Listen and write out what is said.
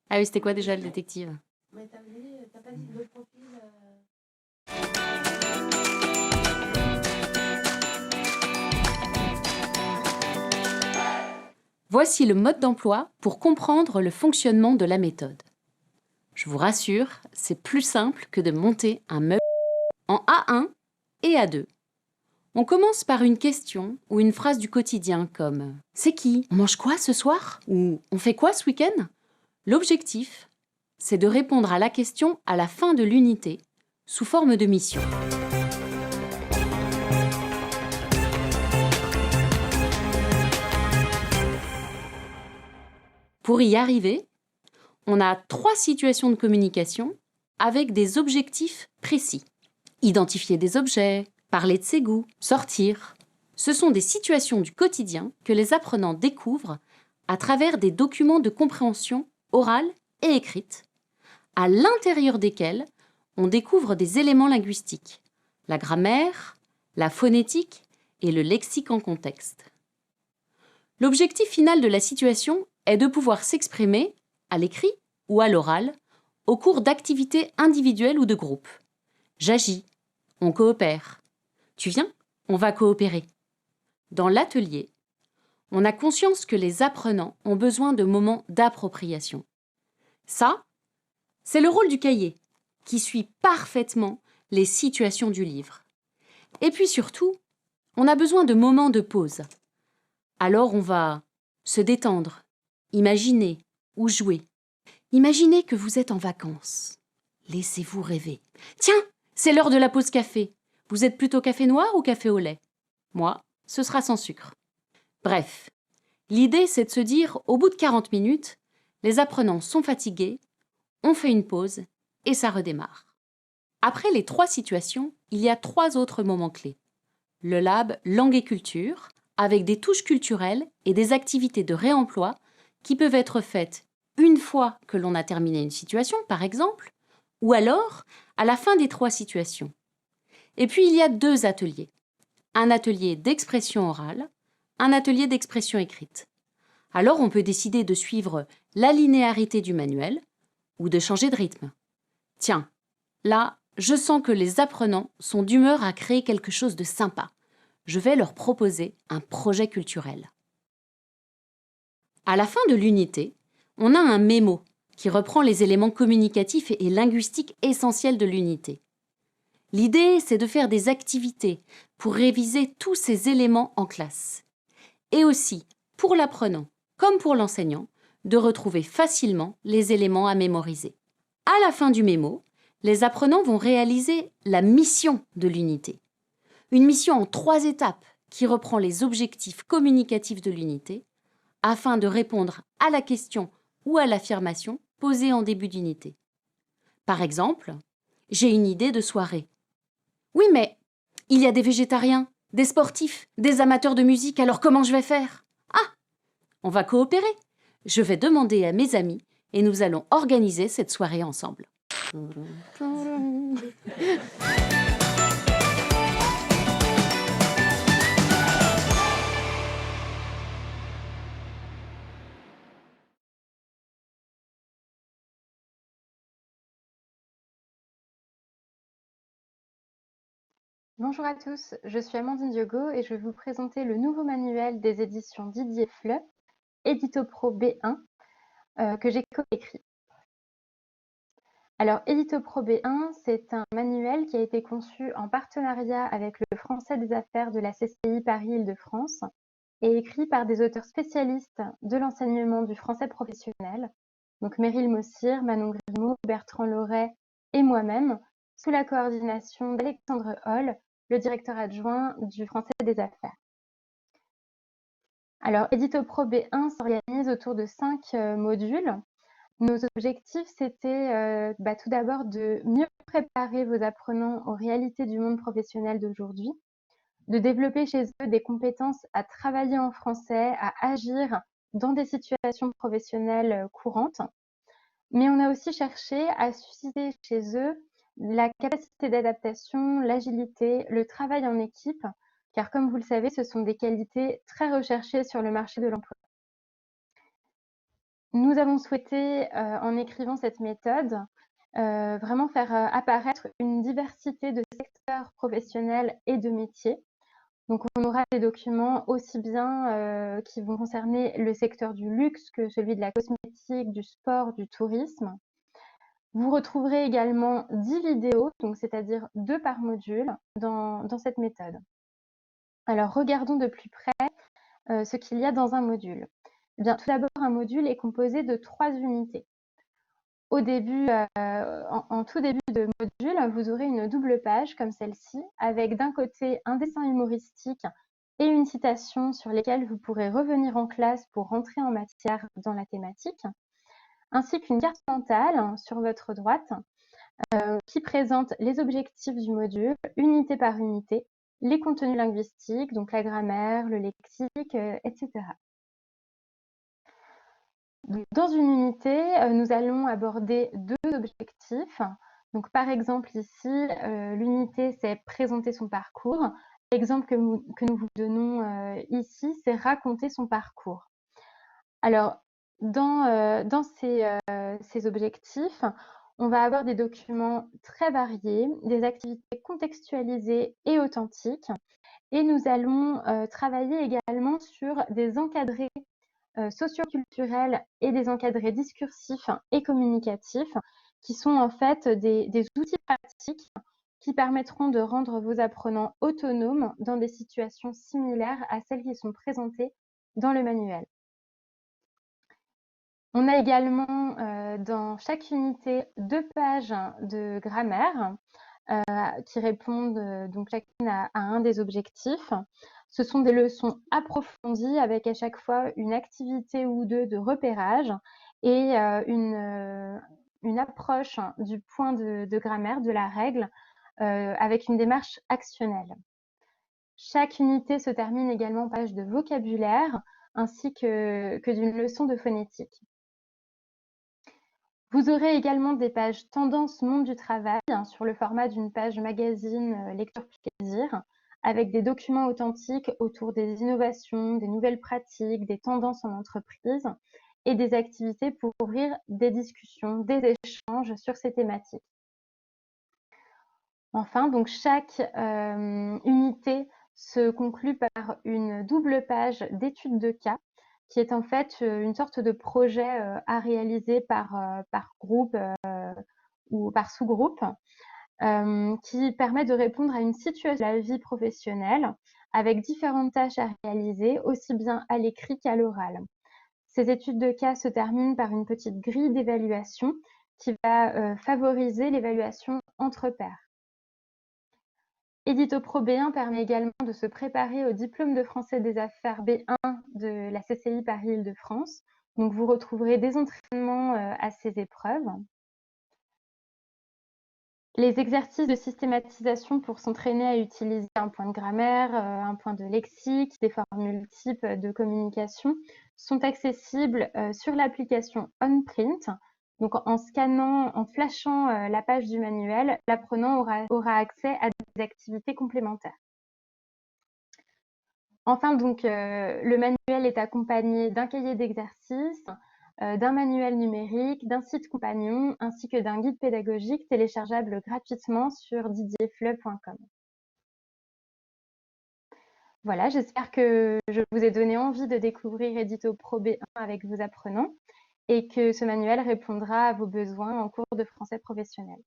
Ah oui, c'était quoi déjà le détective? Mais t'as pas dit le profil. Voici le mode d'emploi pour comprendre le fonctionnement de la méthode. Je vous rassure, c'est plus simple que de monter un meuble en A1 et A2. On commence par une question ou une phrase du quotidien comme « C'est qui ? On mange quoi ce soir ?» ou « On fait quoi ce week-end ?» L'objectif, c'est de répondre à la question à la fin de l'unité, sous forme de mission. Pour y arriver, on a 3 situations de communication avec des objectifs précis. Identifier des objets, parler de ses goûts, sortir. Ce sont des situations du quotidien que les apprenants découvrent à travers des documents de compréhension orale et écrite, à l'intérieur desquels on découvre des éléments linguistiques, la grammaire, la phonétique et le lexique en contexte. L'objectif final de la situation est de pouvoir s'exprimer, à l'écrit ou à l'oral, au cours d'activités individuelles ou de groupe. J'agis, on coopère. Tu viens, on va coopérer. Dans l'atelier, on a conscience que les apprenants ont besoin de moments d'appropriation. Ça, c'est le rôle du cahier, qui suit parfaitement les situations du livre. Et puis surtout, on a besoin de moments de pause. Alors on va se détendre, imaginer ou jouer. Imaginez que vous êtes en vacances. Laissez-vous rêver. Tiens, c'est l'heure de la pause café. Vous êtes plutôt café noir ou café au lait? Moi, ce sera sans sucre. Bref, l'idée c'est de se dire, au bout de 40 minutes, les apprenants sont fatigués, on fait une pause et ça redémarre. Après les 3 situations, il y a 3 autres moments clés. Le lab langue et culture, avec des touches culturelles et des activités de réemploi qui peuvent être faites une fois que l'on a terminé une situation, par exemple, ou alors à la fin des 3 situations. Et puis il y a 2 ateliers. Un atelier d'expression orale, un atelier d'expression écrite. Alors on peut décider de suivre la linéarité du manuel ou de changer de rythme. Tiens, là, je sens que les apprenants sont d'humeur à créer quelque chose de sympa. Je vais leur proposer un projet culturel. À la fin de l'unité, on a un mémo qui reprend les éléments communicatifs et linguistiques essentiels de l'unité. L'idée, c'est de faire des activités pour réviser tous ces éléments en classe. Et aussi, pour l'apprenant comme pour l'enseignant, de retrouver facilement les éléments à mémoriser. À la fin du mémo, les apprenants vont réaliser la mission de l'unité. Une mission en 3 étapes qui reprend les objectifs communicatifs de l'unité afin de répondre à la question ou à l'affirmation posée en début d'unité. Par exemple, j'ai une idée de soirée. Oui, mais il y a des végétariens, des sportifs, des amateurs de musique, alors comment je vais faire? Ah, on va coopérer. Je vais demander à mes amis et nous allons organiser cette soirée ensemble. Bonjour à tous, je suis Amandine Diogo et je vais vous présenter le nouveau manuel des éditions Didier Fleu, Édito Pro B1, que j'ai coécrit. Alors, Édito Pro B1, c'est un manuel qui a été conçu en partenariat avec le Français des Affaires de la CCI Paris-Île-de-France et écrit par des auteurs spécialistes de l'enseignement du français professionnel, donc Meryl Mossir, Manon Grimaud, Bertrand Loret et moi-même, sous la coordination d'Alexandre Holl, le directeur adjoint du Français des Affaires. Alors, Édito Pro B1 s'organise autour de 5 modules. Nos objectifs, c'était tout d'abord de mieux préparer vos apprenants aux réalités du monde professionnel d'aujourd'hui, de développer chez eux des compétences à travailler en français, à agir dans des situations professionnelles courantes. Mais on a aussi cherché à susciter chez eux la capacité d'adaptation, l'agilité, le travail en équipe, car comme vous le savez, ce sont des qualités très recherchées sur le marché de l'emploi. Nous avons souhaité, en écrivant cette méthode, vraiment faire apparaître une diversité de secteurs professionnels et de métiers. Donc on aura des documents aussi bien qui vont concerner le secteur du luxe que celui de la cosmétique, du sport, du tourisme. Vous retrouverez également 10 vidéos, donc c'est-à-dire 2 par module, dans cette méthode. Alors regardons de plus près ce qu'il y a dans un module. Eh bien, tout d'abord, un module est composé de 3 unités. Au début, en tout début de module, vous aurez une double page comme celle-ci, avec d'un côté un dessin humoristique et une citation sur lesquelles vous pourrez revenir en classe pour rentrer en matière dans la thématique, ainsi qu'une carte mentale sur votre droite qui présente les objectifs du module, unité par unité, les contenus linguistiques, donc la grammaire, le lexique, etc. Donc, dans une unité, nous allons aborder 2 objectifs. Donc, par exemple, ici, l'unité, c'est présenter son parcours. L'exemple que nous vous donnons ici, c'est raconter son parcours. Alors, dans ces objectifs, on va avoir des documents très variés, des activités contextualisées et authentiques. Et nous allons travailler également sur des encadrés socioculturels et des encadrés discursifs et communicatifs, qui sont en fait des outils pratiques qui permettront de rendre vos apprenants autonomes dans des situations similaires à celles qui sont présentées dans le manuel. On a également dans chaque unité 2 pages de grammaire qui répondent donc chacune à un des objectifs. Ce sont des leçons approfondies avec à chaque fois une activité ou 2 de repérage et une approche du point de grammaire, de la règle, avec une démarche actionnelle. Chaque unité se termine également par une page de vocabulaire ainsi que d'une leçon de phonétique. Vous aurez également des pages tendance monde du travail sur le format d'une page magazine lecture plaisir avec des documents authentiques autour des innovations, des nouvelles pratiques, des tendances en entreprise et des activités pour ouvrir des discussions, des échanges sur ces thématiques. Enfin, donc chaque unité se conclut par une double page d'étude de cas qui est en fait une sorte de projet à réaliser par groupe ou par sous-groupe qui permet de répondre à une situation de la vie professionnelle avec différentes tâches à réaliser, aussi bien à l'écrit qu'à l'oral. Ces études de cas se terminent par une petite grille d'évaluation qui va favoriser l'évaluation entre pairs. Editopro B1 permet également de se préparer au diplôme de français des affaires B1 de la CCI Paris-Île-de-France. Donc, vous retrouverez des entraînements à ces épreuves. Les exercices de systématisation pour s'entraîner à utiliser un point de grammaire, un point de lexique, des formules types de communication sont accessibles sur l'application OnPrint. Donc, en scannant, en flashant la page du manuel, l'apprenant aura accès à des activités complémentaires. Enfin, donc, le manuel est accompagné d'un cahier d'exercices, d'un manuel numérique, d'un site compagnon, ainsi que d'un guide pédagogique téléchargeable gratuitement sur didierfleu.com. Voilà, j'espère que je vous ai donné envie de découvrir Editopro B1 avec vos apprenants et que ce manuel répondra à vos besoins en cours de français professionnel.